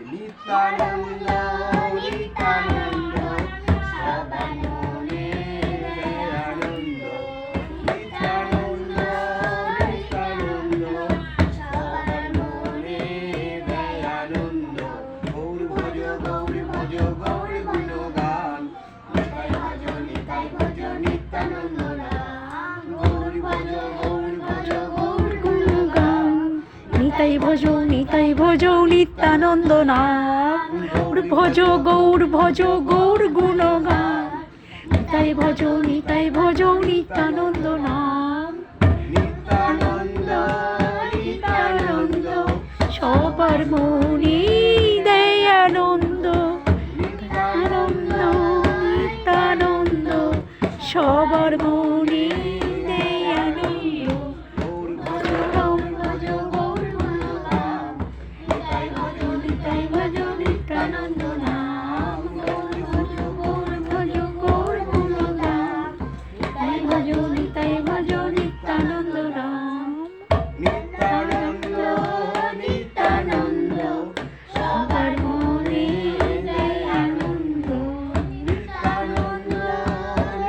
নিত্যানন্দ নিত্যানন্দ সবার মনে দেয় আনন্দ নিত্যানন্দ নিত্যানন্দ সবার মনে দেয় আনন্দ গৌর ভজ গৌর গুণগান নিতাই ভজ নিত্যানন্দ নাম গৌর ভজ গৌর গুণগান নিতাই ভজ নিত্যানন্দ নাম গৌর ভজ গৌর গুণগান নিতাই ভজ নিত্যানন্দ নাম নিত্যানন্দ নিত্যানন্দ সবার মনে দেয় আনন্দ নিত্যানন্দ নিত্যানন্দ সবার মনে দেয় আনন্দ গৌর ভজ গৌর গুণগান নিতাই ভজ নিত্যানন্দ নাম গৌর ভজ গৌর গুণগান নিতাই ভজ নিত্যানন্দ নাম নিত্যানন্দ নিত্যানন্দ সবার মনে দেয় আনন্দ নিত্যানন্দ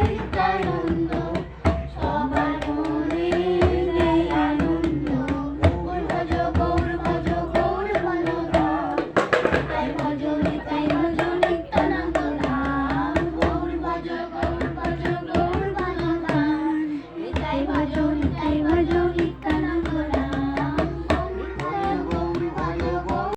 নিত্যানন্দ সবার মনে দেয় আনন্দ গৌর ভজ গৌর গুণগান নিতাই ভজ